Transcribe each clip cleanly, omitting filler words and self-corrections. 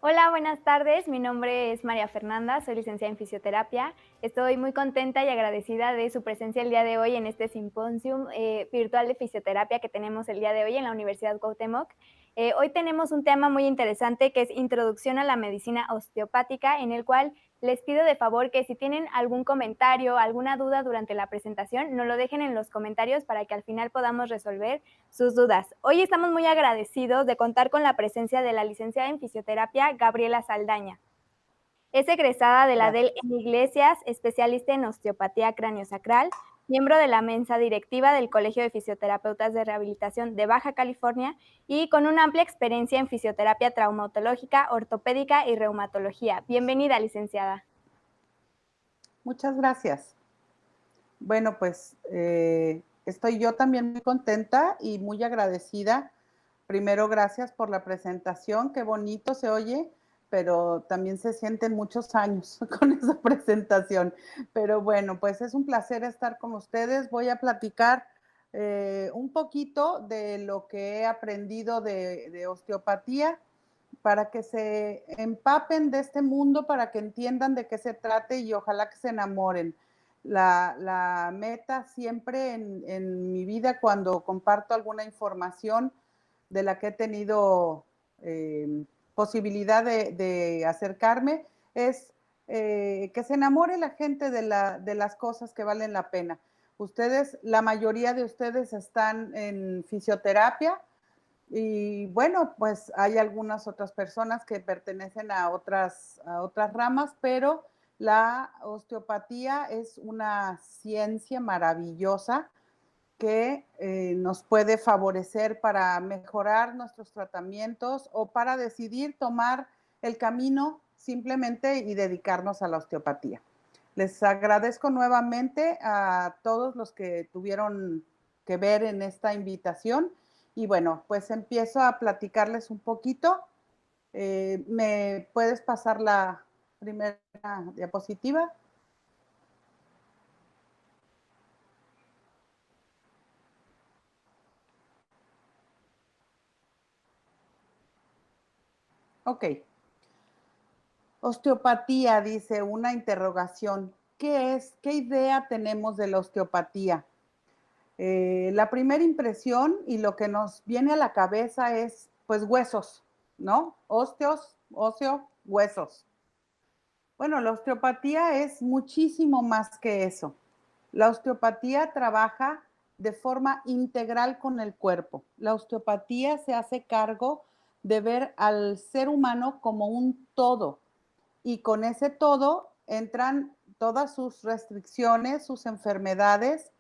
Hola, buenas tardes. Mi nombre es María Fernanda, soy licenciada en fisioterapia. Estoy muy contenta y agradecida de su presencia el día de hoy en este simposium virtual de fisioterapia que tenemos el día de hoy en la Universidad Cuauhtémoc. Hoy tenemos un tema muy interesante que es Introducción a la medicina osteopática, en el cual les pido de favor que si tienen algún comentario, alguna duda durante la presentación, nos lo dejen en los comentarios para que al final podamos resolver sus dudas. Hoy estamos muy agradecidos de contar con la presencia de la licenciada en fisioterapia Gabriela Saldaña. Es egresada de la Gracias. DEL en Iglesias, especialista en osteopatía craniosacral, miembro de la mesa directiva del Colegio de Fisioterapeutas de Rehabilitación de Baja California y con una amplia experiencia en fisioterapia traumatológica, ortopédica y reumatología. Bienvenida, licenciada. Muchas gracias. Bueno, pues estoy yo también muy contenta y muy agradecida. Primero, gracias por la presentación, qué bonito se oye, pero también se sienten muchos años con esa presentación. Pero bueno, pues es un placer estar con ustedes. Voy a platicar un poquito de lo que he aprendido de osteopatía para que se empapen de este mundo, para que entiendan de qué se trata y ojalá que se enamoren. La meta siempre en mi vida cuando comparto alguna información de la que he tenido posibilidad de acercarme es que se enamore la gente de las cosas que valen la pena. Ustedes, la mayoría de ustedes están en fisioterapia, y bueno, pues hay algunas otras personas que pertenecen a otras ramas, pero la osteopatía es una ciencia maravillosa que nos puede favorecer para mejorar nuestros tratamientos o para decidir tomar el camino simplemente y dedicarnos a la osteopatía. Les agradezco nuevamente a todos los que tuvieron que ver en esta invitación y bueno, pues empiezo a platicarles un poquito. ¿Me puedes pasar la primera diapositiva? Ok. Osteopatía, dice una interrogación. ¿Qué es? ¿Qué idea tenemos de la osteopatía? La primera impresión y lo que nos viene a la cabeza es, pues, huesos, ¿no? Ósteos, óseo, huesos. Bueno, la osteopatía es muchísimo más que eso. La osteopatía trabaja de forma integral con el cuerpo. La osteopatía se hace cargo de ver al ser humano como un todo, y con ese todo entran todas sus restricciones, sus enfermedades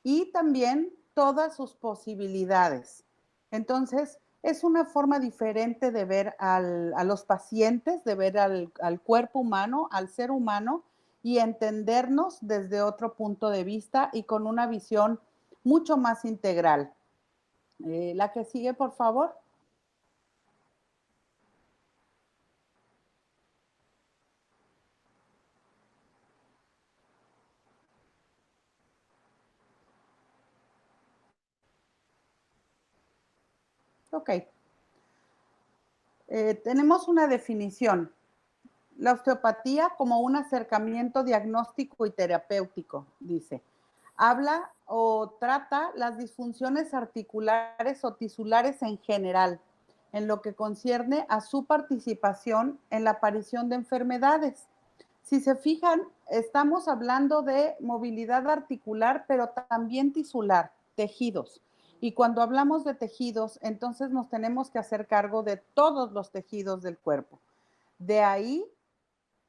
y también todas sus posibilidades. Entonces, es una forma diferente de ver a los pacientes, de ver al cuerpo humano, al ser humano y entendernos desde otro punto de vista y con una visión mucho más integral. La que sigue, por favor. Ok. Tenemos una definición. La osteopatía como un acercamiento diagnóstico y terapéutico, dice. Habla o trata las disfunciones articulares o tisulares en general, en lo que concierne a su participación en la aparición de enfermedades. Si se fijan, estamos hablando de movilidad articular, pero también tisular, tejidos. Y cuando hablamos de tejidos, entonces nos tenemos que hacer cargo de todos los tejidos del cuerpo. De ahí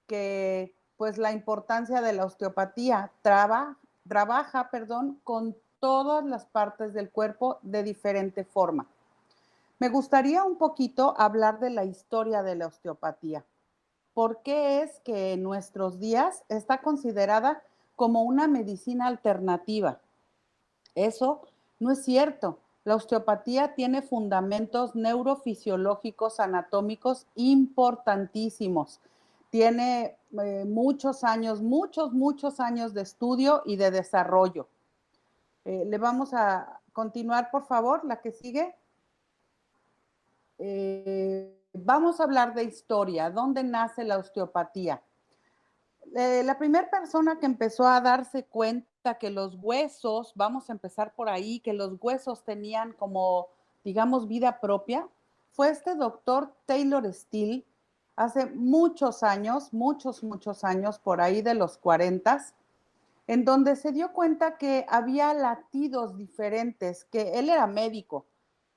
que pues la importancia de la osteopatía trabaja, perdón, con todas las partes del cuerpo de diferente forma. Me gustaría un poquito hablar de la historia de la osteopatía. ¿Por qué es que en nuestros días está considerada como una medicina alternativa? Eso no es cierto. La osteopatía tiene fundamentos neurofisiológicos, anatómicos importantísimos. Tiene muchos años de estudio y de desarrollo. Le vamos a continuar, por favor, la que sigue. vamos a hablar de historia. ¿Dónde nace la osteopatía? La primera persona que empezó a darse cuenta que los huesos, vamos a empezar por ahí, que los huesos tenían como, digamos, vida propia, fue este doctor Taylor Still, hace muchos años, muchos años, por ahí de los 40, en donde se dio cuenta que había latidos diferentes, que él era médico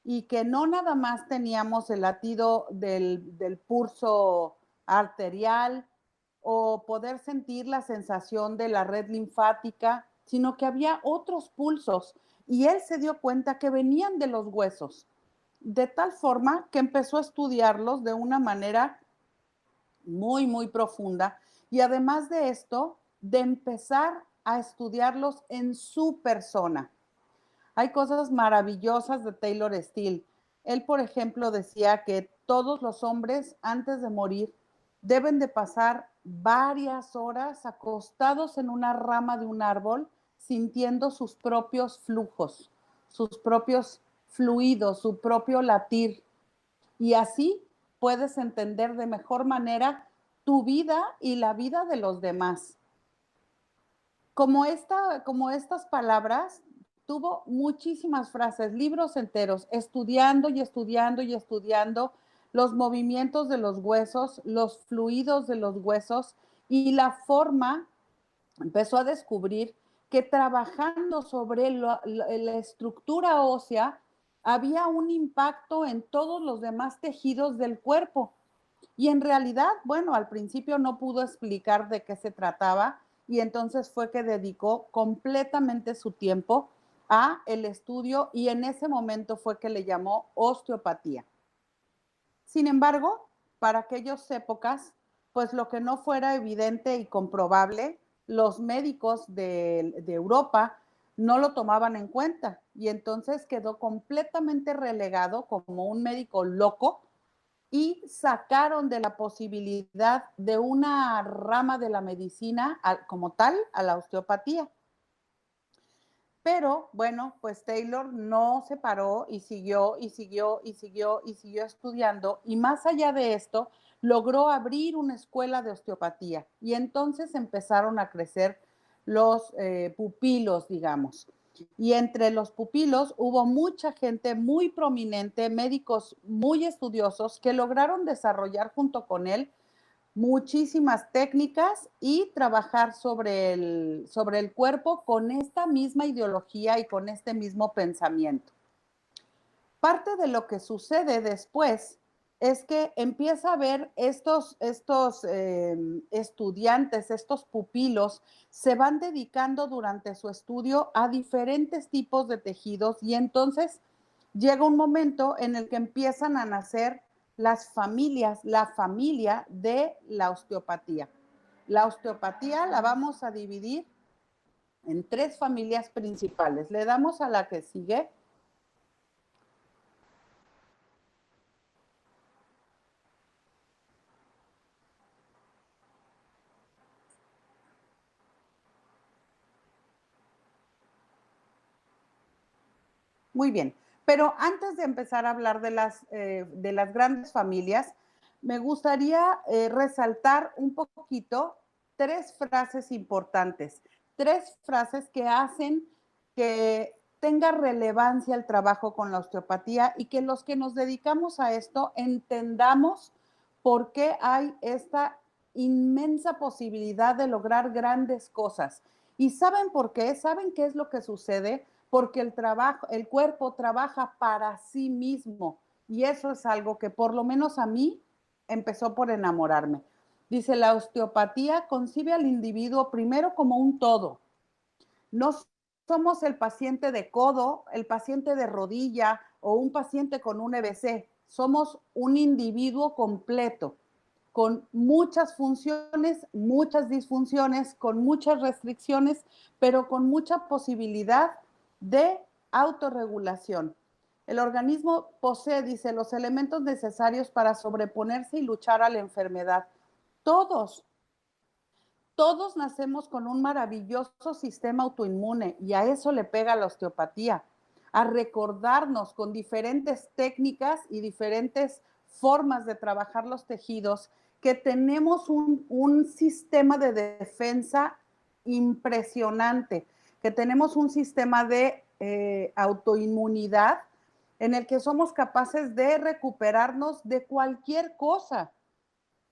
y que no nada más teníamos el latido del pulso arterial o poder sentir la sensación de la red linfática, sino que había otros pulsos y él se dio cuenta que venían de los huesos, de tal forma que empezó a estudiarlos de una manera muy profunda y además de esto, de empezar a estudiarlos en su persona. Hay cosas maravillosas de Taylor Still. Él, por ejemplo, decía que todos los hombres antes de morir deben de pasar varias horas acostados en una rama de un árbol sintiendo sus propios flujos, sus propios fluidos, su propio latir. Y así puedes entender de mejor manera tu vida y la vida de los demás. Como estas palabras, tuvo muchísimas frases, libros enteros, estudiando y estudiando y estudiando los movimientos de los huesos, los fluidos de los huesos y la forma, empezó a descubrir que trabajando sobre la estructura ósea había un impacto en todos los demás tejidos del cuerpo. Y en realidad, bueno, al principio no pudo explicar de qué se trataba y entonces fue que dedicó completamente su tiempo a el estudio y en ese momento fue que le llamó osteopatía. Sin embargo, para aquellas épocas, pues lo que no fuera evidente y comprobable, los médicos de Europa no lo tomaban en cuenta y entonces quedó completamente relegado como un médico loco y sacaron de la posibilidad de una rama de la medicina como tal a la osteopatía. Pero bueno, pues Taylor no se paró y siguió estudiando y más allá de esto logró abrir una escuela de osteopatía y entonces empezaron a crecer los pupilos, digamos. Y entre los pupilos hubo mucha gente muy prominente, médicos muy estudiosos que lograron desarrollar junto con él muchísimas técnicas y trabajar sobre el cuerpo con esta misma ideología y con este mismo pensamiento. Parte de lo que sucede después es que empieza a ver estos estudiantes, estos pupilos, se van dedicando durante su estudio a diferentes tipos de tejidos y entonces llega un momento en el que empiezan a nacer las familias, la familia de la osteopatía. La osteopatía la vamos a dividir en 3 familias principales. Le damos a la que sigue. Muy bien, pero antes de empezar a hablar de las grandes familias, me gustaría resaltar un poquito 3 frases importantes, 3 frases que hacen que tenga relevancia el trabajo con la osteopatía y que los que nos dedicamos a esto entendamos por qué hay esta inmensa posibilidad de lograr grandes cosas. ¿Y saben por qué? ¿Saben qué es lo que sucede? Porque el cuerpo trabaja para sí mismo y eso es algo que por lo menos a mí empezó por enamorarme. Dice, la osteopatía concibe al individuo primero como un todo. No somos el paciente de codo, el paciente de rodilla o un paciente con un EBC. Somos un individuo completo, con muchas funciones, muchas disfunciones, con muchas restricciones, pero con mucha posibilidad de autorregulación. El organismo posee, dice, los elementos necesarios para sobreponerse y luchar a la enfermedad. Todos, todos nacemos con un maravilloso sistema autoinmune y a eso le pega la osteopatía, a recordarnos con diferentes técnicas y diferentes formas de trabajar los tejidos, que tenemos un sistema de defensa impresionante, que tenemos un sistema de autoinmunidad en el que somos capaces de recuperarnos de cualquier cosa.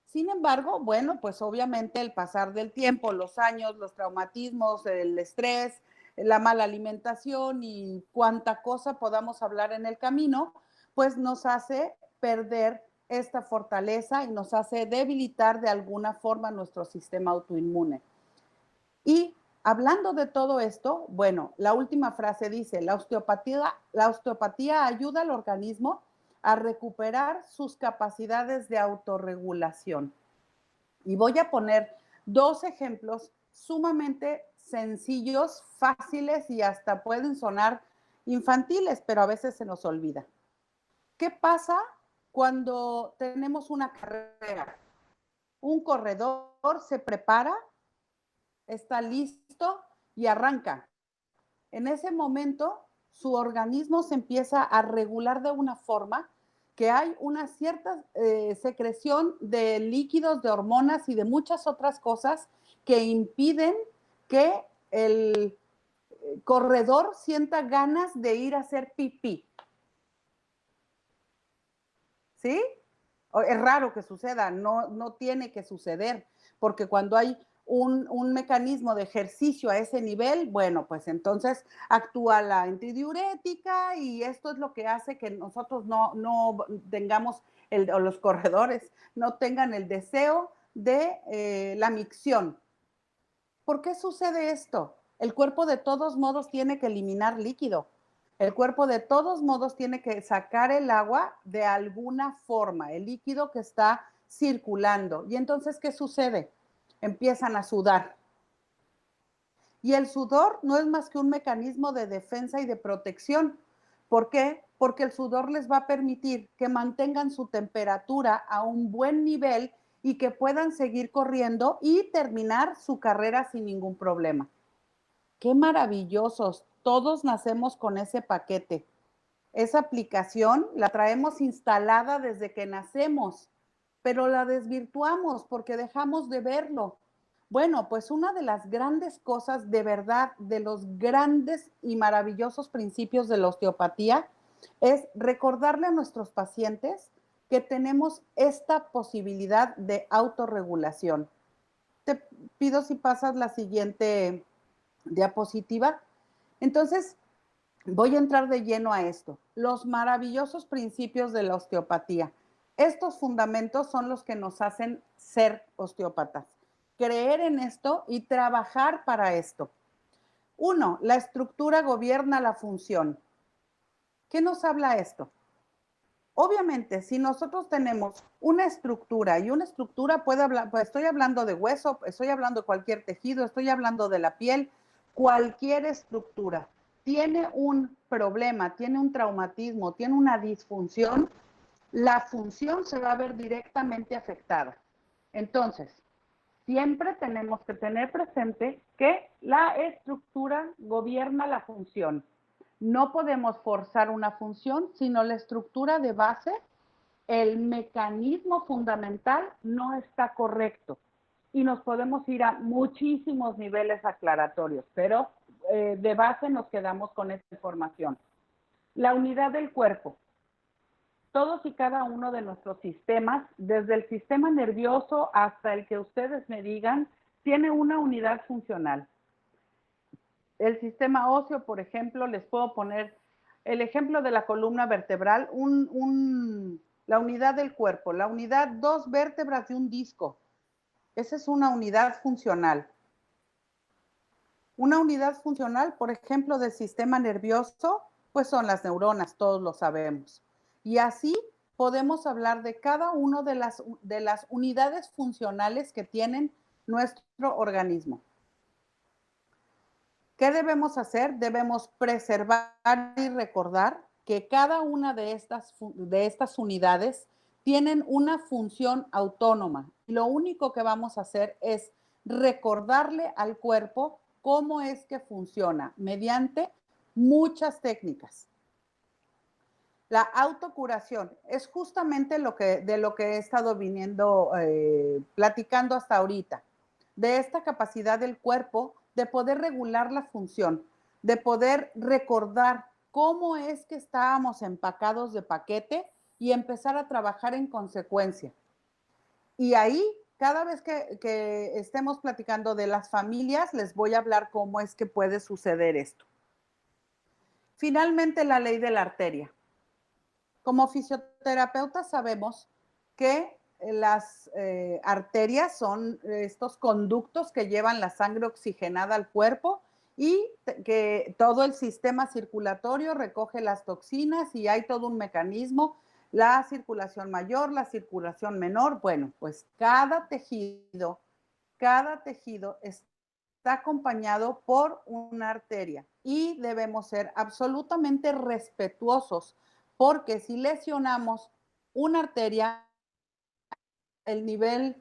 Sin embargo, bueno, pues obviamente el pasar del tiempo, los años, los traumatismos, el estrés, la mala alimentación y cuánta cosa podamos hablar en el camino, pues nos hace perder esta fortaleza y nos hace debilitar de alguna forma nuestro sistema autoinmune. Y hablando de todo esto, bueno, la última frase dice, la osteopatía ayuda al organismo a recuperar sus capacidades de autorregulación. Y voy a poner dos ejemplos sumamente sencillos, fáciles y hasta pueden sonar infantiles, pero a veces se nos olvida. ¿Qué pasa cuando tenemos una carrera? Un corredor se prepara, está listo y arranca. En ese momento, su organismo se empieza a regular de una forma que hay una cierta secreción de líquidos, de hormonas y de muchas otras cosas que impiden que el corredor sienta ganas de ir a hacer pipí. ¿Sí? Es raro que suceda, no tiene que suceder, porque cuando hay un mecanismo de ejercicio a ese nivel, bueno, pues entonces actúa la antidiurética y esto es lo que hace que nosotros no tengamos, o los corredores, no tengan el deseo de la micción. ¿Por qué sucede esto? El cuerpo de todos modos tiene que eliminar líquido. El cuerpo de todos modos tiene que sacar el agua de alguna forma, el líquido que está circulando. Y entonces, ¿qué sucede? Empiezan a sudar. Y el sudor no es más que un mecanismo de defensa y de protección. ¿Por qué? Porque el sudor les va a permitir que mantengan su temperatura a un buen nivel y que puedan seguir corriendo y terminar su carrera sin ningún problema. ¡Qué maravillosos! Todos nacemos con ese paquete. Esa aplicación la traemos instalada desde que nacemos, pero la desvirtuamos porque dejamos de verlo. Bueno, pues una de las grandes cosas, de verdad, de los grandes y maravillosos principios de la osteopatía, es recordarle a nuestros pacientes que tenemos esta posibilidad de autorregulación. Te pido si pasas la siguiente diapositiva. Entonces, voy a entrar de lleno a esto. Los maravillosos principios de la osteopatía. Estos fundamentos son los que nos hacen ser osteópatas. Creer en esto y trabajar para esto. 1. La estructura gobierna la función. ¿Qué nos habla esto? Obviamente, si nosotros tenemos una estructura y una estructura puede hablar, pues estoy hablando de hueso, estoy hablando de cualquier tejido, estoy hablando de la piel, cualquier estructura tiene un problema, tiene un traumatismo, tiene una disfunción, la función se va a ver directamente afectada. Entonces, siempre tenemos que tener presente que la estructura gobierna la función. No podemos forzar una función, sino la estructura de base, el mecanismo fundamental no está correcto. Y nos podemos ir a muchísimos niveles aclaratorios, pero de base nos quedamos con esta información. La unidad del cuerpo. Todos y cada uno de nuestros sistemas, desde el sistema nervioso hasta el que ustedes me digan, tiene una unidad funcional. El sistema óseo, por ejemplo, les puedo poner el ejemplo de la columna vertebral, la unidad del cuerpo, la unidad, 2 vértebras de un disco. Esa es una unidad funcional. Una unidad funcional, por ejemplo, del sistema nervioso, pues son las neuronas, todos lo sabemos. Y así podemos hablar de cada una de las unidades funcionales que tienen nuestro organismo. ¿Qué debemos hacer? Debemos preservar y recordar que cada una de estas unidades tienen una función autónoma. Lo único que vamos a hacer es recordarle al cuerpo cómo es que funciona mediante muchas técnicas. La autocuración es justamente de lo que he estado viniendo platicando hasta ahorita, de esta capacidad del cuerpo de poder regular la función, de poder recordar cómo es que estábamos empacados de paquete y empezar a trabajar en consecuencia. Y ahí, cada vez que estemos platicando de las familias, les voy a hablar cómo es que puede suceder esto. Finalmente, la ley de la arteria. Como fisioterapeutas sabemos que las arterias son estos conductos que llevan la sangre oxigenada al cuerpo y que todo el sistema circulatorio recoge las toxinas y hay todo un mecanismo, la circulación mayor, la circulación menor. Bueno, pues cada tejido está acompañado por una arteria y debemos ser absolutamente respetuosos porque si lesionamos una arteria, el nivel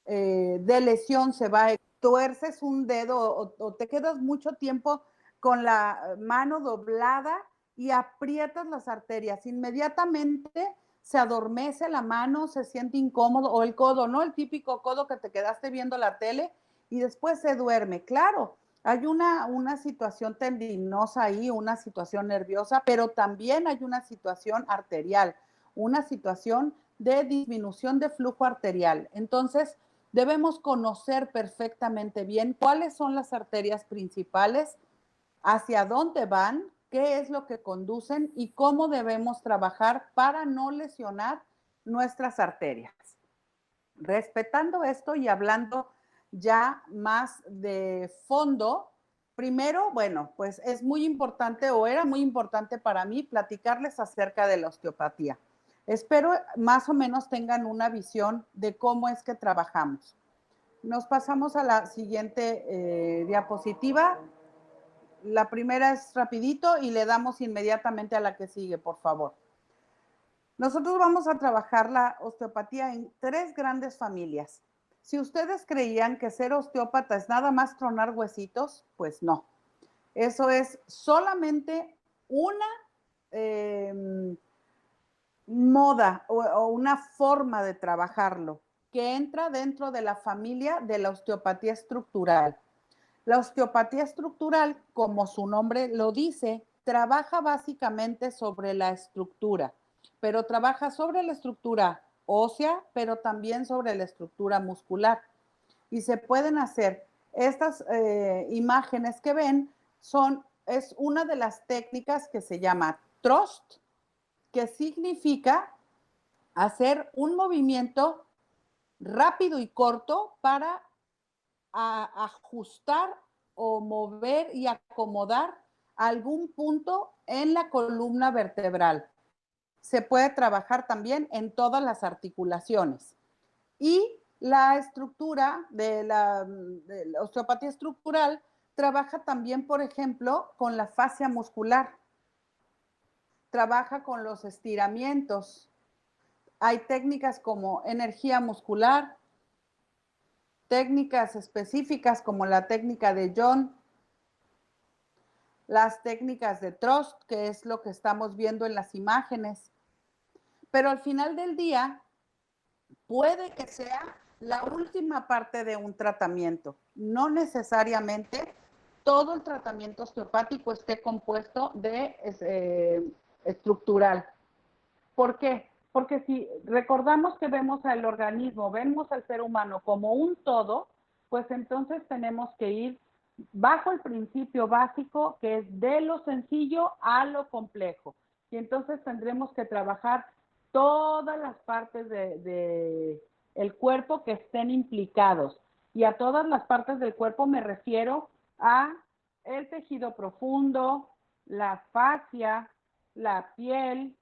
de lesión se va, tuerces un dedo o te quedas mucho tiempo con la mano doblada y aprietas las arterias. Inmediatamente se adormece la mano, se siente incómodo, o el codo, ¿no? El típico codo que te quedaste viendo la tele y después se duerme. Claro, hay una situación tendinosa ahí, una situación nerviosa, pero también hay una situación arterial, una situación de disminución de flujo arterial. Entonces, debemos conocer perfectamente bien cuáles son las arterias principales, hacia dónde van, qué es lo que conducen y cómo debemos trabajar para no lesionar nuestras arterias. Respetando esto y hablando ya más de fondo, primero, bueno, pues es muy importante o era muy importante para mí platicarles acerca de la osteopatía. Espero más o menos tengan una visión de cómo es que trabajamos. Nos pasamos a la siguiente diapositiva. La primera es rapidito y le damos inmediatamente a la que sigue, por favor. Nosotros vamos a trabajar la osteopatía en 3 grandes familias. Si ustedes creían que ser osteópata es nada más tronar huesitos, pues no. Eso es solamente una moda o una forma de trabajarlo que entra dentro de la familia de la osteopatía estructural. La osteopatía estructural, como su nombre lo dice, trabaja básicamente sobre la estructura, pero trabaja sobre la estructura ósea, pero también sobre la estructura muscular. Y se pueden hacer estas imágenes que ven, es una de las técnicas que se llama thrust, que significa hacer un movimiento rápido y corto para ajustar o mover y acomodar algún punto en la columna vertebral. Se puede trabajar también en todas las articulaciones. Y la estructura de la osteopatía estructural trabaja también, por ejemplo, con la fascia muscular. Trabaja con los estiramientos. Hay técnicas como energía muscular, técnicas específicas como la técnica de John, las técnicas de thrust, que es lo que estamos viendo en las imágenes. Pero al final del día, puede que sea la última parte de un tratamiento. No necesariamente todo el tratamiento osteopático esté compuesto de estructural. ¿Por qué? Porque si recordamos que vemos al organismo, vemos al ser humano como un todo, pues entonces tenemos que ir bajo el principio básico que es de lo sencillo a lo complejo. Y entonces tendremos que trabajar todas las partes de el cuerpo que estén implicados. Y a todas las partes del cuerpo me refiero a el tejido profundo, la fascia, la piel,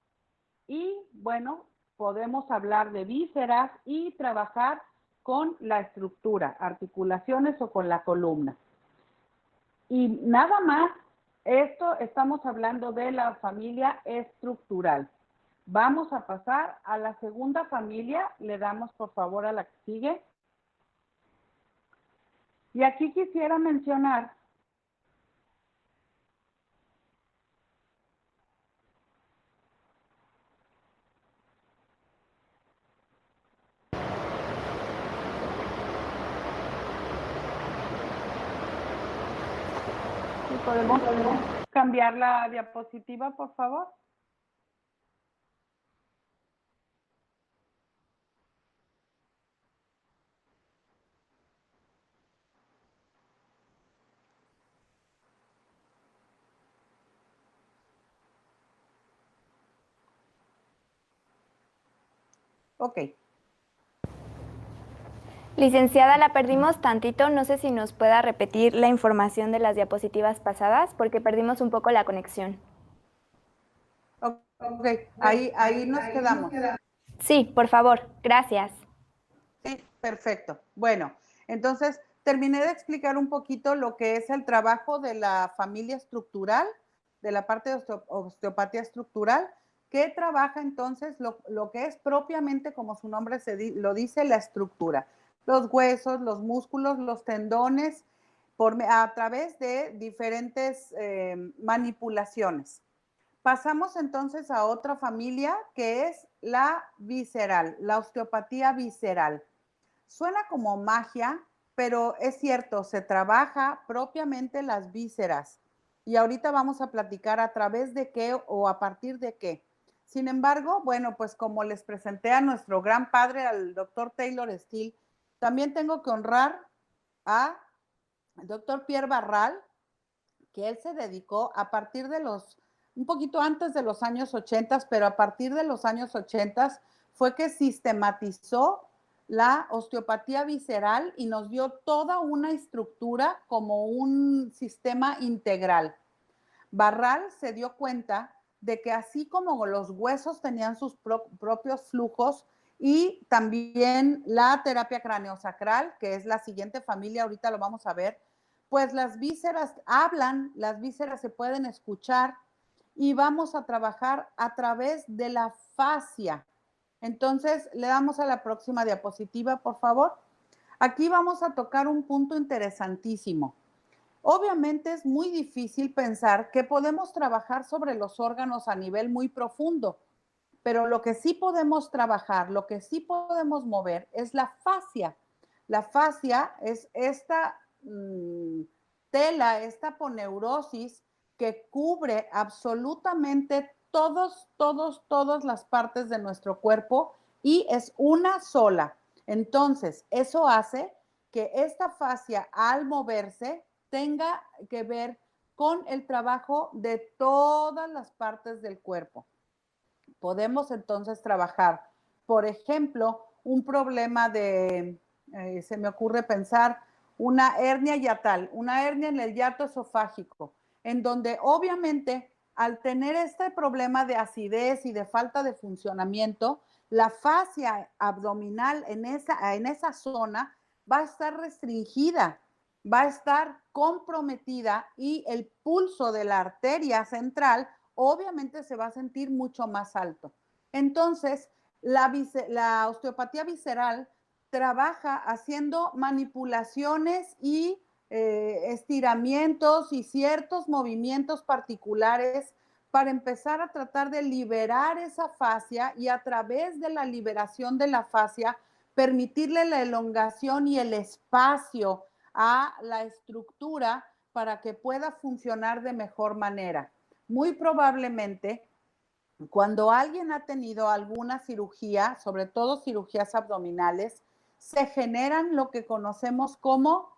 y bueno, podemos hablar de vísceras y trabajar con la estructura, articulaciones o con la columna. Y nada más, esto estamos hablando de la familia estructural. Vamos a pasar a la segunda familia, le damos por favor a la que sigue. Y aquí quisiera mencionar ¿Podemos cambiar la diapositiva, por favor? Ok. Licenciada, la perdimos tantito, no sé si nos pueda repetir la información de las diapositivas pasadas, porque perdimos un poco la conexión. Ok, ahí nos quedamos. Sí, por favor, gracias. Sí, perfecto. Bueno, entonces terminé de explicar un poquito lo que es el trabajo de la familia estructural, de la parte de osteopatía estructural, que trabaja entonces lo que es propiamente, como su nombre lo dice, la estructura. Los huesos, los músculos, los tendones, a través de diferentes manipulaciones. Pasamos entonces a otra familia que es la visceral, la osteopatía visceral. Suena como magia, pero es cierto, se trabaja propiamente las vísceras. Y ahorita vamos a platicar a través de qué o a partir de qué. Sin embargo, bueno, pues como les presenté a nuestro gran padre, al doctor Taylor Steele, también tengo que honrar al doctor Pierre Barral, que él se dedicó a partir de un poquito antes de los años 80, pero a partir de los años 80 fue que sistematizó la osteopatía visceral y nos dio toda una estructura como un sistema integral. Barral se dio cuenta de que así como los huesos tenían sus propios flujos y también la terapia craneosacral, que es la siguiente familia, ahorita lo vamos a ver, pues las vísceras hablan, las vísceras se pueden escuchar y vamos a trabajar a través de la fascia. Entonces, le damos a la próxima diapositiva, por favor. Aquí vamos a tocar un punto interesantísimo. Obviamente es muy difícil pensar que podemos trabajar sobre los órganos a nivel muy profundo, pero lo que sí podemos trabajar, lo que sí podemos mover es la fascia. La fascia es esta tela, esta aponeurosis que cubre absolutamente todas las partes de nuestro cuerpo y es una sola. Entonces, eso hace que esta fascia al moverse tenga que ver con el trabajo de todas las partes del cuerpo. Podemos entonces trabajar, por ejemplo, un problema se me ocurre pensar, una hernia hiatal, una hernia en el hiato esofágico, en donde obviamente al tener este problema de acidez y de falta de funcionamiento, la fascia abdominal en esa zona va a estar restringida, va a estar comprometida y el pulso de la arteria central obviamente se va a sentir mucho más alto. Entonces, la osteopatía visceral trabaja haciendo manipulaciones y estiramientos y ciertos movimientos particulares para empezar a tratar de liberar esa fascia y a través de la liberación de la fascia permitirle la elongación y el espacio a la estructura para que pueda funcionar de mejor manera. Muy probablemente, cuando alguien ha tenido alguna cirugía, sobre todo cirugías abdominales, se generan lo que conocemos como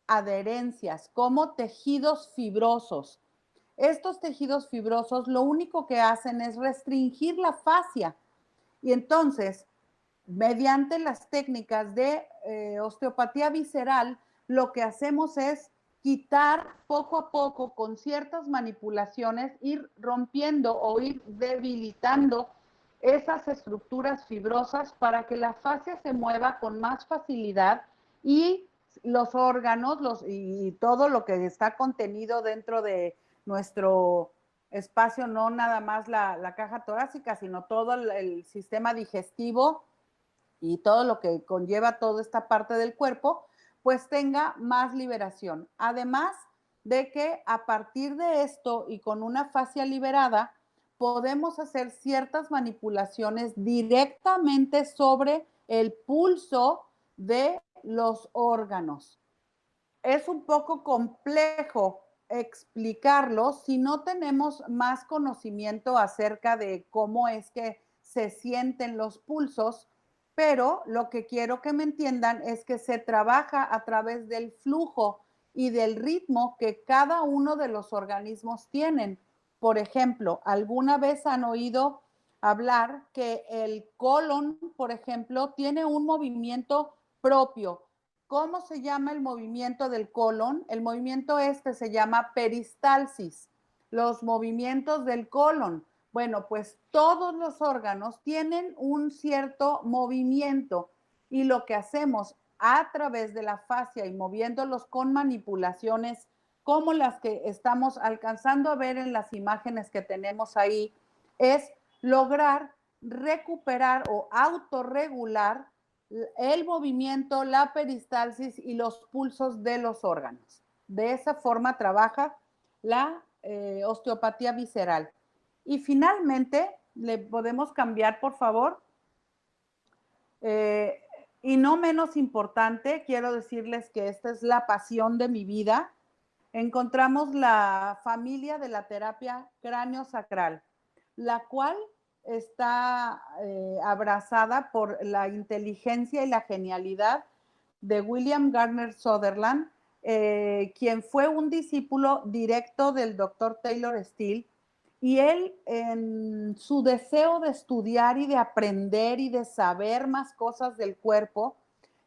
adherencias, como tejidos fibrosos. Estos tejidos fibrosos lo único que hacen es restringir la fascia. Y entonces, mediante las técnicas de osteopatía visceral, lo que hacemos es quitar poco a poco con ciertas manipulaciones, ir rompiendo o ir debilitando esas estructuras fibrosas para que la fascia se mueva con más facilidad y los órganos y todo lo que está contenido dentro de nuestro espacio, no nada más la caja torácica, sino todo el sistema digestivo y todo lo que conlleva toda esta parte del cuerpo, pues tenga más liberación. Además de que a partir de esto y con una fascia liberada, podemos hacer ciertas manipulaciones directamente sobre el pulso de los órganos. Es un poco complejo explicarlo si no tenemos más conocimiento acerca de cómo es que se sienten los pulsos, pero lo que quiero que me entiendan es que se trabaja a través del flujo y del ritmo que cada uno de los organismos tienen. Por ejemplo, ¿alguna vez han oído hablar que el colon, por ejemplo, tiene un movimiento propio? ¿Cómo se llama el movimiento del colon? El movimiento este se llama peristalsis, los movimientos del colon. Bueno, pues todos los órganos tienen un cierto movimiento y lo que hacemos a través de la fascia y moviéndolos con manipulaciones como las que estamos alcanzando a ver en las imágenes que tenemos ahí, es lograr recuperar o autorregular el movimiento, la peristalsis y los pulsos de los órganos. De esa forma trabaja la osteopatía visceral. Y finalmente, le podemos cambiar, por favor. Y no menos importante, quiero decirles que esta es la pasión de mi vida. Encontramos la familia de la terapia cráneo-sacral, la cual está abrazada por la inteligencia y la genialidad de William Gardner Sutherland, quien fue un discípulo directo del doctor Taylor Steele, y él en su deseo de estudiar y de aprender y de saber más cosas del cuerpo,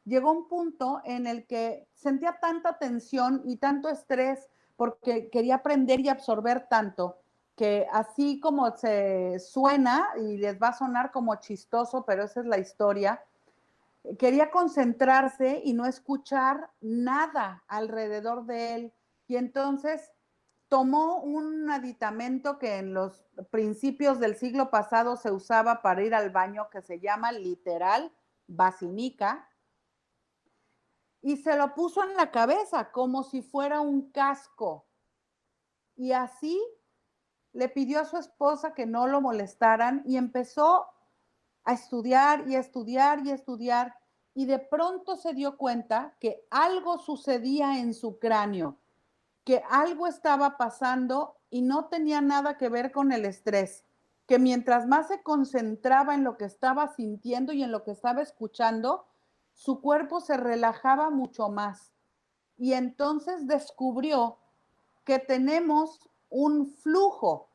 llegó a un punto en el que sentía tanta tensión y tanto estrés porque quería aprender y absorber tanto, que así como se suena y les va a sonar como chistoso, pero esa es la historia, quería concentrarse y no escuchar nada alrededor de él. Y entonces tomó un aditamento que en los principios del siglo pasado se usaba para ir al baño, que se llama literal vacinica, y se lo puso en la cabeza como si fuera un casco. Y así le pidió a su esposa que no lo molestaran y empezó a estudiar y a estudiar y a estudiar, y de pronto se dio cuenta que algo sucedía en su cráneo, que algo estaba pasando y no tenía nada que ver con el estrés, que mientras más se concentraba en lo que estaba sintiendo y en lo que estaba escuchando, su cuerpo se relajaba mucho más. Y entonces descubrió que tenemos un flujo,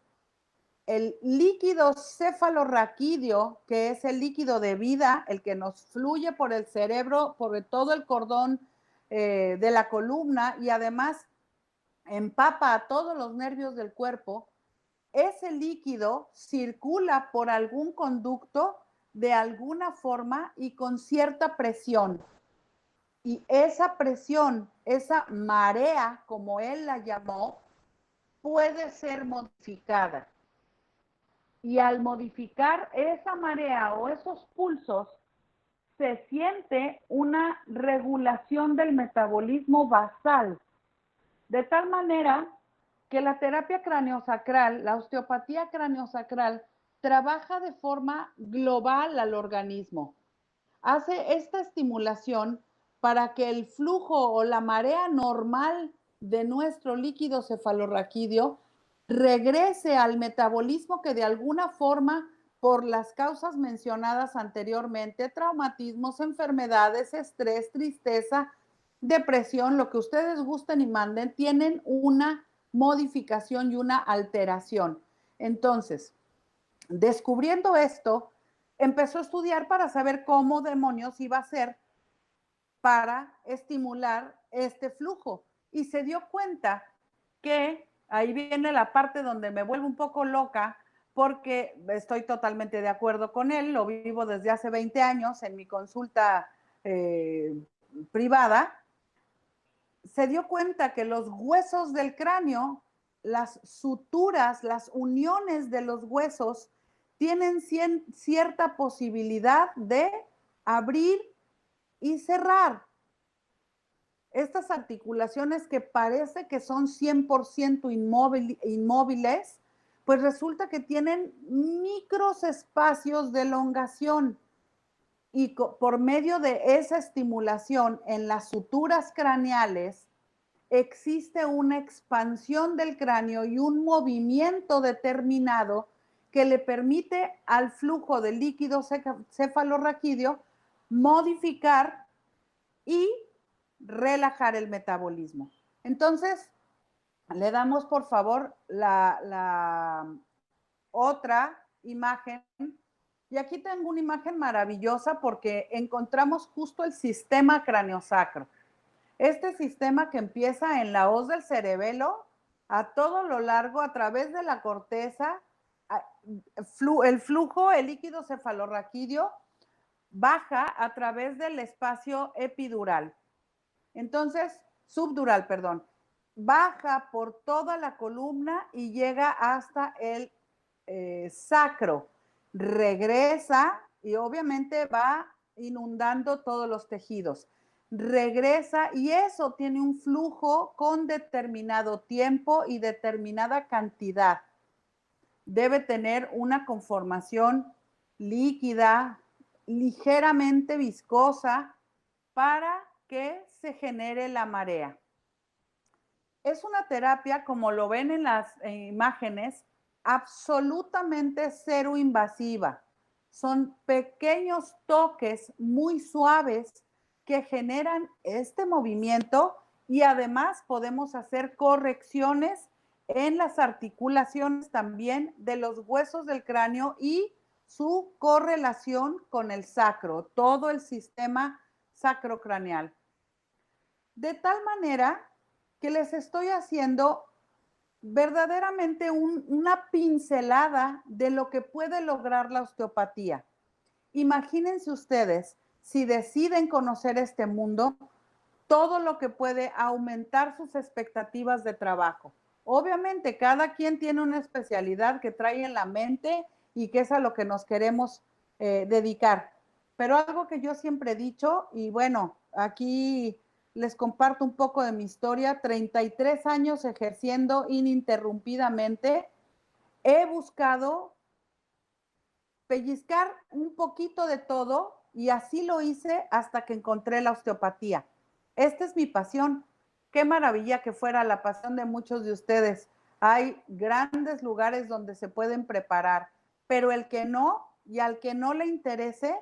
el líquido cefalorraquídeo, que es el líquido de vida, el que nos fluye por el cerebro, por todo el cordón de la columna y además empapa a todos los nervios del cuerpo. Ese líquido circula por algún conducto de alguna forma y con cierta presión. Y esa presión, esa marea, como él la llamó, puede ser modificada. Y al modificar esa marea o esos pulsos, se siente una regulación del metabolismo basal, de tal manera que la terapia craniosacral, la osteopatía craniosacral, trabaja de forma global al organismo. Hace esta estimulación para que el flujo o la marea normal de nuestro líquido cefalorraquídeo regrese al metabolismo que de alguna forma, por las causas mencionadas anteriormente, traumatismos, enfermedades, estrés, tristeza, depresión, lo que ustedes gusten y manden, tienen una modificación y una alteración. Entonces, descubriendo esto, empezó a estudiar para saber cómo demonios iba a hacer para estimular este flujo. Y se dio cuenta que, ahí viene la parte donde me vuelvo un poco loca, porque estoy totalmente de acuerdo con él, lo vivo desde hace 20 años en mi consulta privada. Se dio cuenta que los huesos del cráneo, las suturas, las uniones de los huesos, tienen cierta posibilidad de abrir y cerrar. Estas articulaciones que parece que son 100% inmóviles, pues resulta que tienen micros espacios de elongación. Y por medio de esa estimulación en las suturas craneales, existe una expansión del cráneo y un movimiento determinado que le permite al flujo del líquido cefalorraquídeo modificar y relajar el metabolismo. Entonces, le damos por favor la otra imagen. Y aquí tengo una imagen maravillosa porque encontramos justo el sistema craneosacro. Este sistema que empieza en la hoz del cerebelo, a todo lo largo, a través de la corteza, el flujo, el líquido cefalorraquídeo, baja a través del espacio epidural. Entonces, subdural, perdón. Baja por toda la columna y llega hasta el sacro. Regresa y obviamente va inundando todos los tejidos. Regresa y eso tiene un flujo con determinado tiempo y determinada cantidad. Debe tener una conformación líquida, ligeramente viscosa, para que se genere la marea. Es una terapia, como lo ven en las imágenes, absolutamente cero invasiva. Son pequeños toques muy suaves que generan este movimiento y además podemos hacer correcciones en las articulaciones también de los huesos del cráneo y su correlación con el sacro, todo el sistema sacrocraneal. De tal manera que les estoy haciendo verdaderamente una pincelada de lo que puede lograr la osteopatía. Imagínense ustedes, si deciden conocer este mundo, todo lo que puede aumentar sus expectativas de trabajo. Obviamente, cada quien tiene una especialidad que trae en la mente y que es a lo que nos queremos dedicar. Pero algo que yo siempre he dicho, y bueno, aquí les comparto un poco de mi historia, 33 años ejerciendo ininterrumpidamente, he buscado pellizcar un poquito de todo y así lo hice hasta que encontré la osteopatía. Esta es mi pasión. Qué maravilla que fuera la pasión de muchos de ustedes. Hay grandes lugares donde se pueden preparar, pero el que no y al que no le interese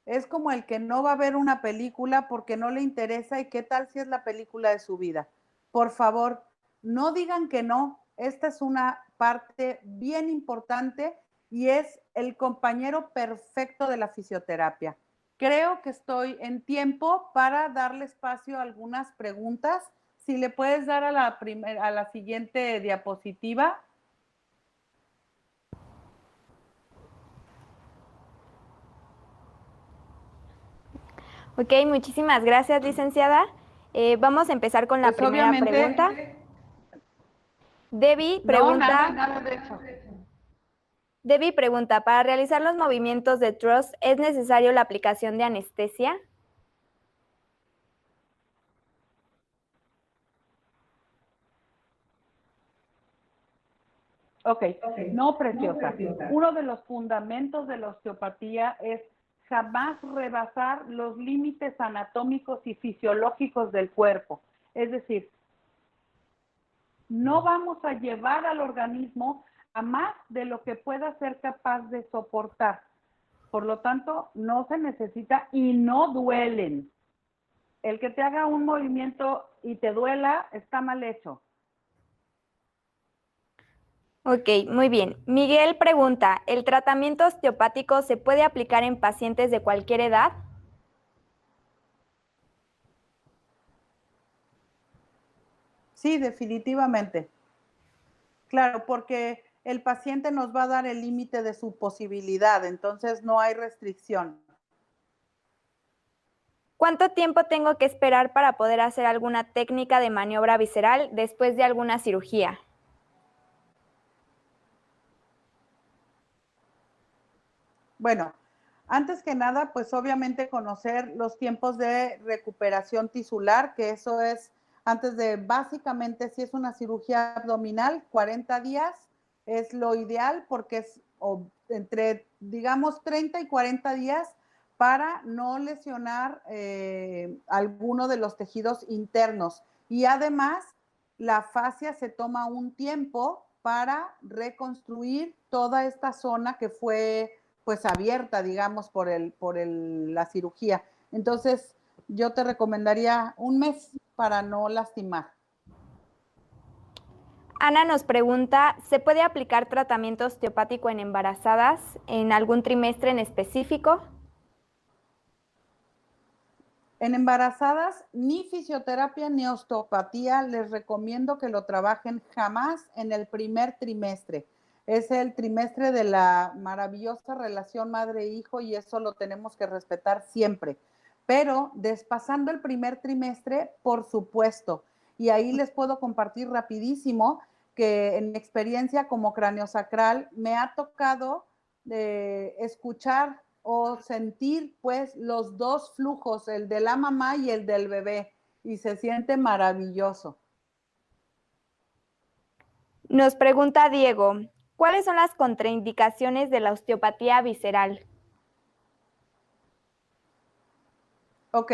es como el que no va a ver una película porque no le interesa y qué tal si es la película de su vida. Por favor, no digan que no. Esta es una parte bien importante y es el compañero perfecto de la fisioterapia. Creo que estoy en tiempo para darle espacio a algunas preguntas. Si le puedes dar a la siguiente diapositiva. Ok, muchísimas gracias, licenciada. Vamos a empezar con la Pues primera pregunta. Debbie pregunta, nada de eso. Debbie pregunta, ¿para realizar los movimientos de thrust es necesario la aplicación de anestesia? Ok, no, preciosa. Uno de los fundamentos de la osteopatía es jamás rebasar los límites anatómicos y fisiológicos del cuerpo. Es decir, no vamos a llevar al organismo a más de lo que pueda ser capaz de soportar. Por lo tanto, no se necesita y no duelen. El que te haga un movimiento y te duela está mal hecho. Ok, muy bien. Miguel pregunta, ¿el tratamiento osteopático se puede aplicar en pacientes de cualquier edad? Sí, definitivamente. Claro, porque el paciente nos va a dar el límite de su posibilidad, entonces no hay restricción. ¿Cuánto tiempo tengo que esperar para poder hacer alguna técnica de maniobra visceral después de alguna cirugía? Bueno, antes que nada, pues obviamente conocer los tiempos de recuperación tisular, que eso es antes de, básicamente, si es una cirugía abdominal, 40 días es lo ideal porque es entre, digamos, 30 y 40 días para no lesionar alguno de los tejidos internos. Y además, la fascia se toma un tiempo para reconstruir toda esta zona que fue pues abierta, digamos, la cirugía. Entonces, yo te recomendaría un mes para no lastimar. Ana nos pregunta, ¿se puede aplicar tratamiento osteopático en embarazadas en algún trimestre en específico? En embarazadas, ni fisioterapia ni osteopatía les recomiendo que lo trabajen jamás en el primer trimestre. Es el trimestre de la maravillosa relación madre-hijo y eso lo tenemos que respetar siempre. Pero despasando el primer trimestre, por supuesto. Y ahí les puedo compartir rapidísimo que en mi experiencia como craneosacral me ha tocado escuchar o sentir pues los dos flujos, el de la mamá y el del bebé, y se siente maravilloso. Nos pregunta Diego, ¿cuáles son las contraindicaciones de la osteopatía visceral? Ok,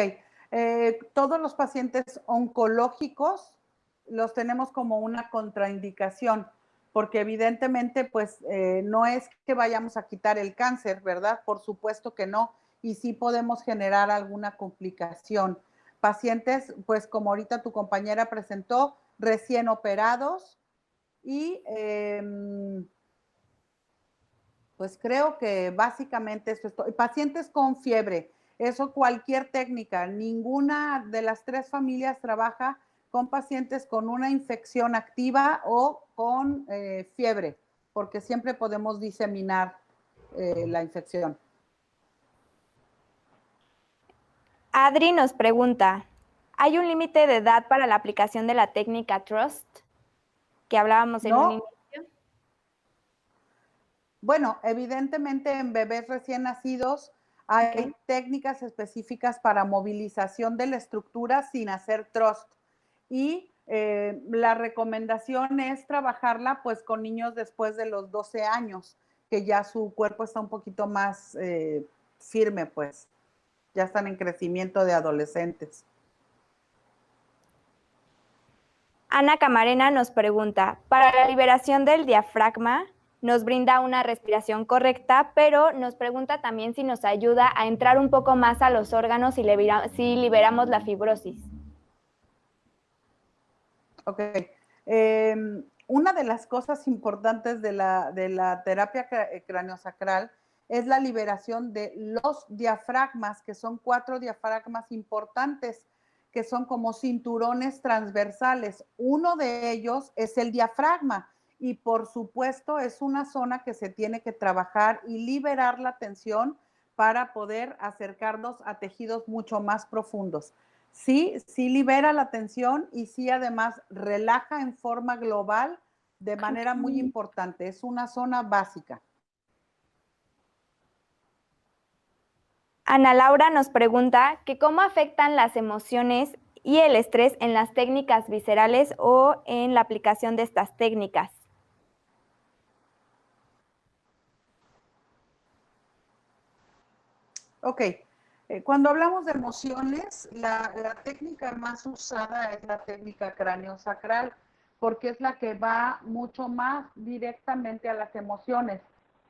todos los pacientes oncológicos los tenemos como una contraindicación, porque evidentemente pues no es que vayamos a quitar el cáncer, ¿verdad? Por supuesto que no, y sí podemos generar alguna complicación. Pacientes, pues como ahorita tu compañera presentó, recién operados y pues creo que básicamente eso es todo. Pacientes con fiebre, eso cualquier técnica, ninguna de las tres familias trabaja con pacientes con una infección activa o con fiebre, porque siempre podemos diseminar la infección. Adri nos pregunta, ¿hay un límite de edad para la aplicación de la técnica Trust que hablábamos en un No, inicio? bueno, evidentemente en bebés recién nacidos hay técnicas específicas para movilización de la estructura sin hacer thrust. Y la recomendación es trabajarla pues con niños después de los 12 años, que ya su cuerpo está un poquito más firme, pues ya están en crecimiento de adolescentes. Ana Camarena nos pregunta, para la liberación del diafragma nos brinda una respiración correcta, pero nos pregunta también si nos ayuda a entrar un poco más a los órganos si liberamos la fibrosis. Ok. Una de las cosas importantes de la terapia craneosacral es la liberación de los diafragmas, que son 4 diafragmas importantes, que son como cinturones transversales. Uno de ellos es el diafragma y por supuesto es una zona que se tiene que trabajar y liberar la tensión para poder acercarnos a tejidos mucho más profundos. Sí, sí libera la tensión y sí además relaja en forma global de manera muy importante. Es una zona básica. Ana Laura nos pregunta que cómo afectan las emociones y el estrés en las técnicas viscerales o en la aplicación de estas técnicas. Ok, cuando hablamos de emociones, la técnica más usada es la técnica craneosacral, porque es la que va mucho más directamente a las emociones.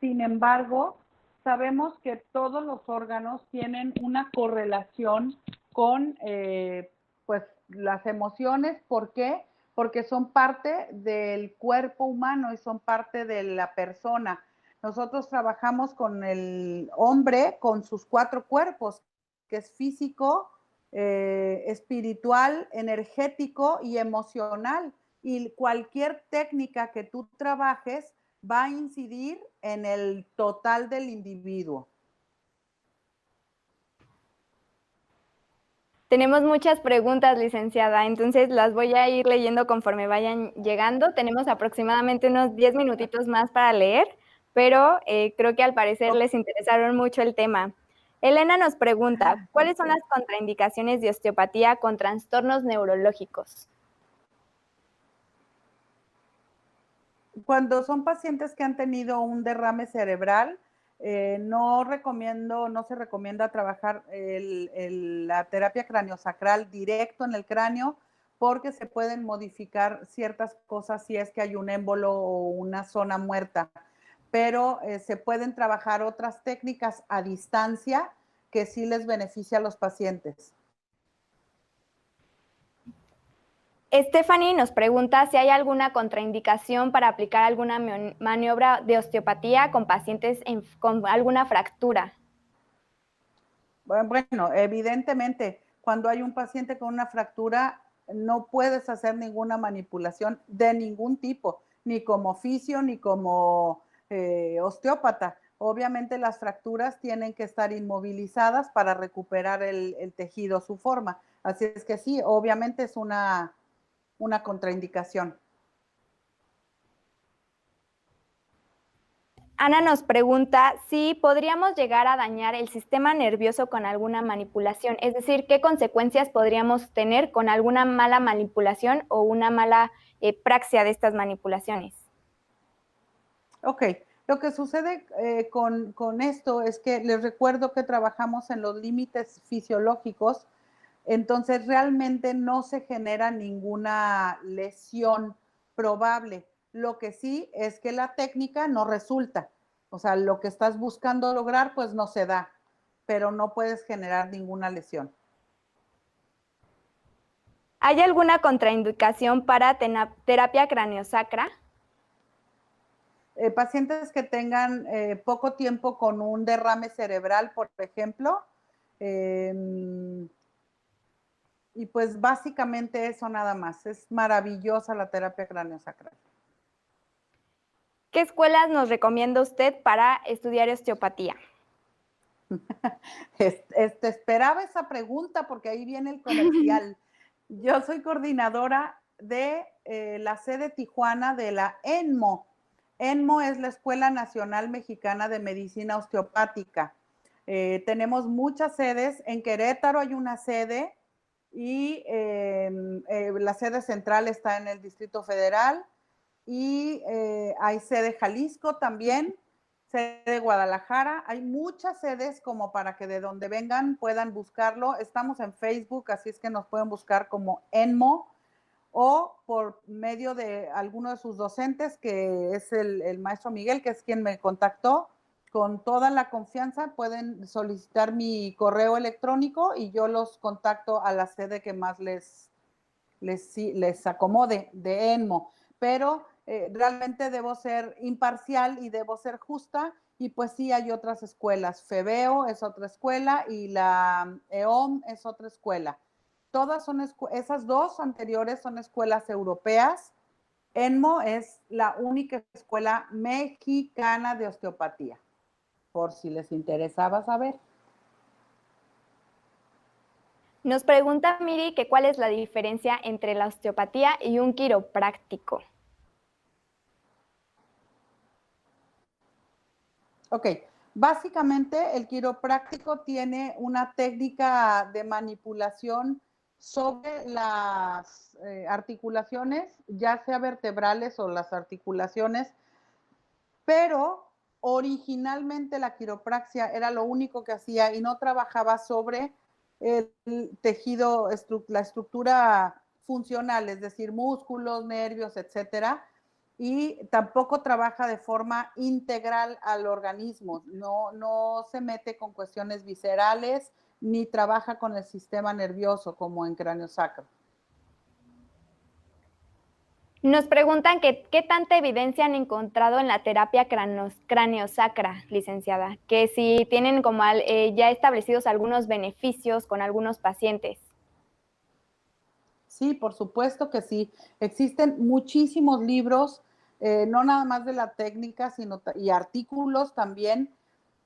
Sin embargo, sabemos que todos los órganos tienen una correlación con pues, las emociones. ¿Por qué? Porque son parte del cuerpo humano y son parte de la persona. Nosotros trabajamos con el hombre, con sus 4 cuerpos, que es físico, espiritual, energético y emocional. Y cualquier técnica que tú trabajes va a incidir en el total del individuo. Tenemos muchas preguntas, licenciada, entonces las voy a ir leyendo conforme vayan llegando. Tenemos aproximadamente unos 10 minutitos más para leer, pero creo que al parecer les interesaron mucho el tema. Elena nos pregunta, ¿cuáles son las contraindicaciones de osteopatía con trastornos neurológicos? Cuando son pacientes que han tenido un derrame cerebral, no se recomienda trabajar la terapia craneosacral directo en el cráneo, porque se pueden modificar ciertas cosas si es que hay un émbolo o una zona muerta, pero se pueden trabajar otras técnicas a distancia que sí les beneficia a los pacientes. Stephanie nos pregunta si hay alguna contraindicación para aplicar alguna maniobra de osteopatía con pacientes con alguna fractura. Bueno, evidentemente, cuando hay un paciente con una fractura, no puedes hacer ninguna manipulación de ningún tipo, ni como fisio, ni como osteópata. Obviamente las fracturas tienen que estar inmovilizadas para recuperar el tejido, su forma. Así es que sí, obviamente es una contraindicación. Ana nos pregunta si podríamos llegar a dañar el sistema nervioso con alguna manipulación, es decir, qué consecuencias podríamos tener con alguna mala manipulación o una mala praxia de estas manipulaciones. Ok, lo que sucede con esto es que les recuerdo que trabajamos en los límites fisiológicos. Entonces, realmente no se genera ninguna lesión probable. Lo que sí es que la técnica no resulta. O sea, lo que estás buscando lograr, pues no se da, pero no puedes generar ninguna lesión. ¿Hay alguna contraindicación para terapia craniosacra? Pacientes que tengan poco tiempo con un derrame cerebral, por ejemplo, y pues básicamente eso nada más. Es maravillosa la terapia craniosacral. ¿Qué escuelas nos recomienda usted para estudiar osteopatía? Esperaba esa pregunta porque ahí viene el comercial. Yo soy coordinadora de la sede Tijuana de la ENMO. ENMO es la Escuela Nacional Mexicana de Medicina Osteopática. Tenemos muchas sedes. En Querétaro hay una sede y la sede central está en el Distrito Federal y hay sede Jalisco también, sede Guadalajara. Hay muchas sedes como para que de donde vengan puedan buscarlo. Estamos en Facebook, así es que nos pueden buscar como ENMO o por medio de alguno de sus docentes, que es el maestro Miguel, que es quien me contactó. Con toda la confianza pueden solicitar mi correo electrónico y yo los contacto a la sede que más les acomode de ENMO. Pero realmente debo ser imparcial y debo ser justa, y pues sí hay otras escuelas. FEBEO es otra escuela y la EOM es otra escuela. Todas son esas dos anteriores son escuelas europeas. ENMO es la única escuela mexicana de osteopatía, por si les interesaba saber. Nos pregunta Miri que cuál es la diferencia entre la osteopatía y un quiropráctico. Ok, básicamente el quiropráctico tiene una técnica de manipulación sobre las articulaciones, ya sea vertebrales o las articulaciones, pero originalmente la quiropraxia era lo único que hacía y no trabajaba sobre el tejido, la estructura funcional, es decir, músculos, nervios, etcétera, y tampoco trabaja de forma integral al organismo, no se mete con cuestiones viscerales ni trabaja con el sistema nervioso como en cráneo sacro. Nos preguntan que qué tanta evidencia han encontrado en la terapia craniosacra, licenciada, que si tienen como ya establecidos algunos beneficios con algunos pacientes. Sí, por supuesto que sí. Existen muchísimos libros, no nada más de la técnica, sino y artículos también.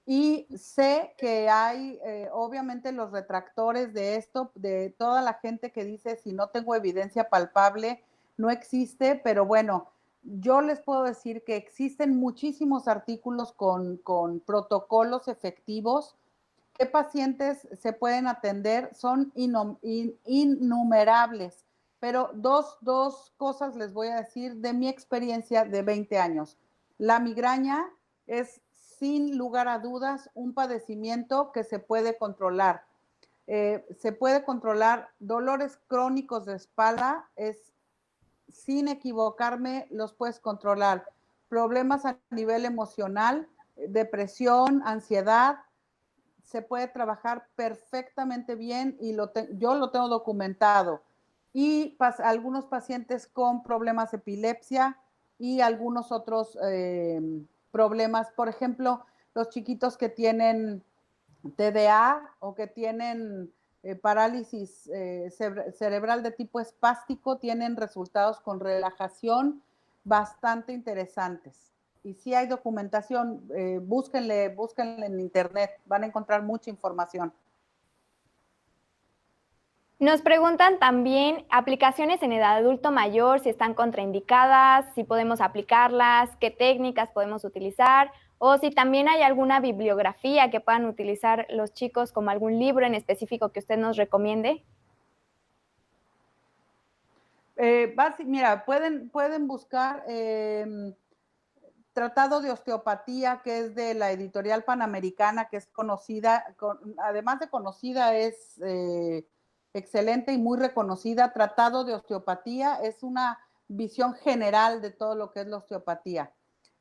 Y sé que hay, obviamente, los retractores de esto, de toda la gente que dice, si no tengo evidencia palpable, no existe, pero bueno, yo les puedo decir que existen muchísimos artículos con protocolos efectivos. ¿Qué pacientes se pueden atender? Son innumerables, pero dos cosas les voy a decir de mi experiencia de 20 años. La migraña es sin lugar a dudas un padecimiento que se puede controlar. se puede controlar dolores crónicos de espalda, sin equivocarme, los puedes controlar. Problemas a nivel emocional, depresión, ansiedad, se puede trabajar perfectamente bien y yo lo tengo documentado. Y algunos pacientes con problemas de epilepsia y algunos otros problemas, por ejemplo, los chiquitos que tienen TDA o que tienen parálisis cerebral de tipo espástico, tienen resultados con relajación bastante interesantes. Y sí hay documentación, búsquenle en internet, van a encontrar mucha información. Nos preguntan también aplicaciones en edad adulto mayor, si están contraindicadas, si podemos aplicarlas, qué técnicas podemos utilizar, o si también hay alguna bibliografía que puedan utilizar los chicos, como algún libro en específico que usted nos recomiende. Mira, pueden buscar Tratado de Osteopatía, que es de la editorial Panamericana, que es conocida, además de conocida, es excelente y muy reconocida. Tratado de Osteopatía es una visión general de todo lo que es la osteopatía.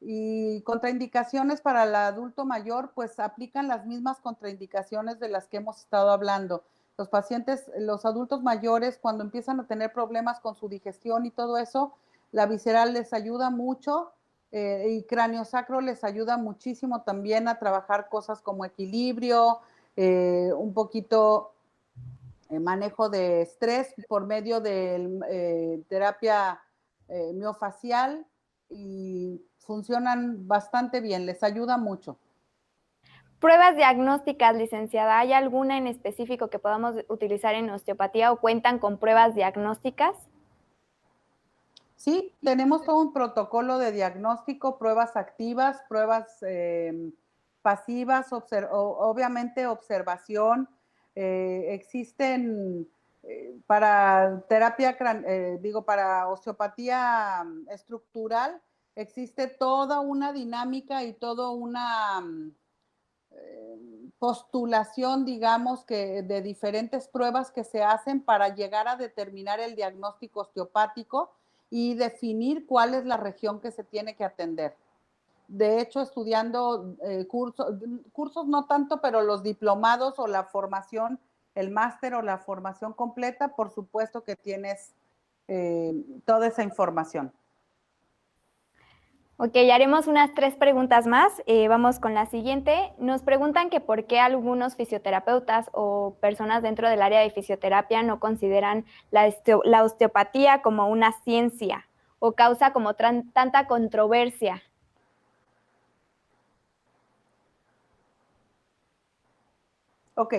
Y contraindicaciones para el adulto mayor, pues aplican las mismas contraindicaciones de las que hemos estado hablando. Los pacientes, los adultos mayores, cuando empiezan a tener problemas con su digestión y todo eso, la visceral les ayuda mucho. Y craniosacro les ayuda muchísimo también a trabajar cosas como equilibrio, un poquito manejo de estrés por medio de terapia miofacial, y funcionan bastante bien, les ayuda mucho. Pruebas diagnósticas, licenciada, ¿hay alguna en específico que podamos utilizar en osteopatía o cuentan con pruebas diagnósticas? Sí, tenemos todo un protocolo de diagnóstico, pruebas activas, pruebas pasivas, obviamente observación. Existen para terapia, para osteopatía estructural, existe toda una dinámica y toda una postulación, digamos, que de diferentes pruebas que se hacen para llegar a determinar el diagnóstico osteopático y definir cuál es la región que se tiene que atender. De hecho, estudiando cursos no tanto, pero los diplomados o la formación, el máster o la formación completa, por supuesto que tienes toda esa información. Ok, haremos unas 3 preguntas más. Vamos con la siguiente. Nos preguntan que por qué algunos fisioterapeutas o personas dentro del área de fisioterapia no consideran la osteopatía como una ciencia o causa como tanta controversia. Ok,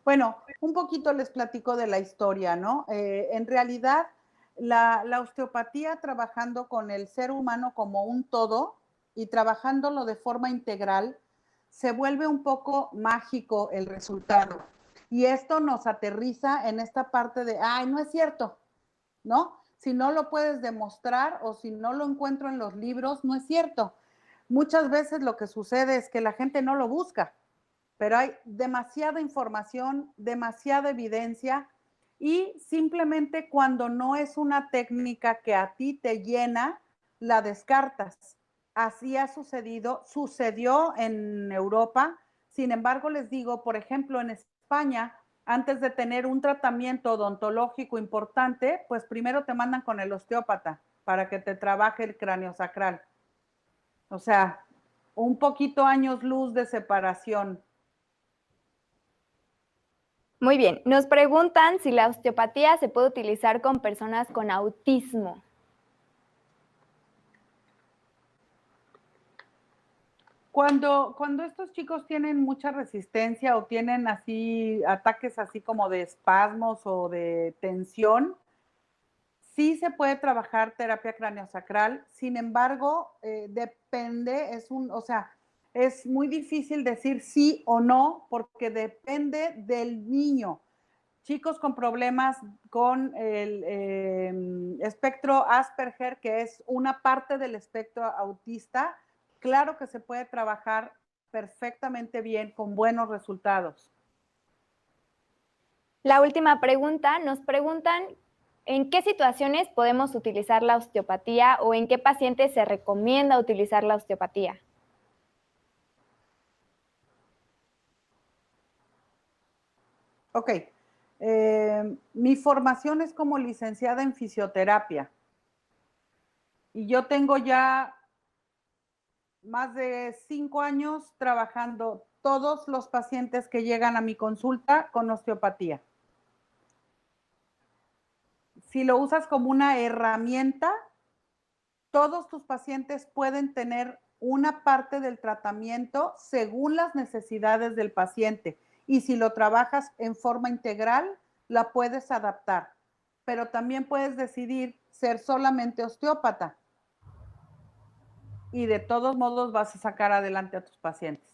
bueno, un poquito les platico de la historia, ¿no? En realidad, la osteopatía, trabajando con el ser humano como un todo y trabajándolo de forma integral, se vuelve un poco mágico el resultado. Y esto nos aterriza en esta parte de, ay, no es cierto, ¿no? Si no lo puedes demostrar o si no lo encuentro en los libros, no es cierto. Muchas veces lo que sucede es que la gente no lo busca, pero hay demasiada información, demasiada evidencia, y simplemente cuando no es una técnica que a ti te llena, la descartas. Así ha sucedió en Europa. Sin embargo, les digo, por ejemplo, en España, antes de tener un tratamiento odontológico importante, pues primero te mandan con el osteópata para que te trabaje el cráneo sacral. O sea, un poquito años luz de separación. Muy bien, nos preguntan si la osteopatía se puede utilizar con personas con autismo. Cuando estos chicos tienen mucha resistencia o tienen así ataques así como de espasmos o de tensión, sí se puede trabajar terapia craneosacral. Sin embargo, depende, es muy difícil decir sí o no porque depende del niño. Chicos con problemas con el espectro Asperger, que es una parte del espectro autista, claro que se puede trabajar perfectamente bien con buenos resultados. La última pregunta, nos preguntan ¿en qué situaciones podemos utilizar la osteopatía o en qué pacientes se recomienda utilizar la osteopatía? Ok, mi formación es como licenciada en fisioterapia y yo tengo ya más de 5 años trabajando todos los pacientes que llegan a mi consulta con osteopatía. Si lo usas como una herramienta, todos tus pacientes pueden tener una parte del tratamiento según las necesidades del paciente. Y si lo trabajas en forma integral, la puedes adaptar. Pero también puedes decidir ser solamente osteópata. Y de todos modos vas a sacar adelante a tus pacientes.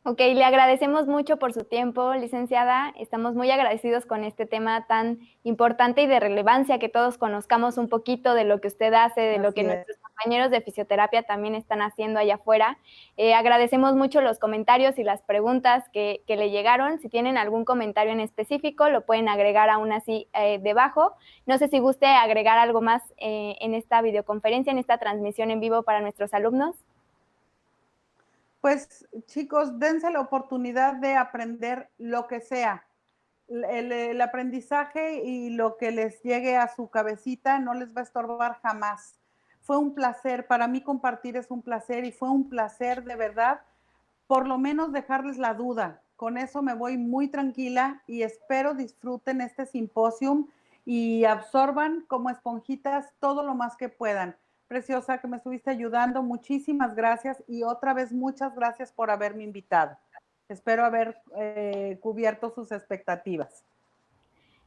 Ok, le agradecemos mucho por su tiempo, licenciada. Estamos muy agradecidos con este tema tan importante y de relevancia, que todos conozcamos un poquito de lo que usted hace, de lo que nuestros compañeros de fisioterapia también están haciendo allá afuera. Agradecemos mucho los comentarios y las preguntas que le llegaron. Si tienen algún comentario en específico, lo pueden agregar aún así debajo. No sé si guste agregar algo más en esta videoconferencia, en esta transmisión en vivo para nuestros alumnos. Pues chicos, dense la oportunidad de aprender lo que sea. El aprendizaje y lo que les llegue a su cabecita no les va a estorbar jamás. Fue un placer, para mí compartir es un placer y fue un placer de verdad, por lo menos dejarles la duda. Con eso me voy muy tranquila y espero disfruten este simposium y absorban como esponjitas todo lo más que puedan. Preciosa, que me estuviste ayudando, muchísimas gracias y otra vez muchas gracias por haberme invitado. Espero haber cubierto sus expectativas.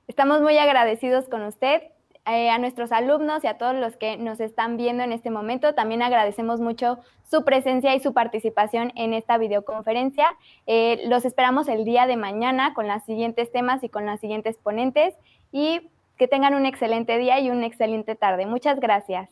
Estamos muy agradecidos con usted. A nuestros alumnos y a todos los que nos están viendo en este momento, también agradecemos mucho su presencia y su participación en esta videoconferencia. Los esperamos el día de mañana con los siguientes temas y con las siguientes ponentes, y que tengan un excelente día y una excelente tarde. Muchas gracias.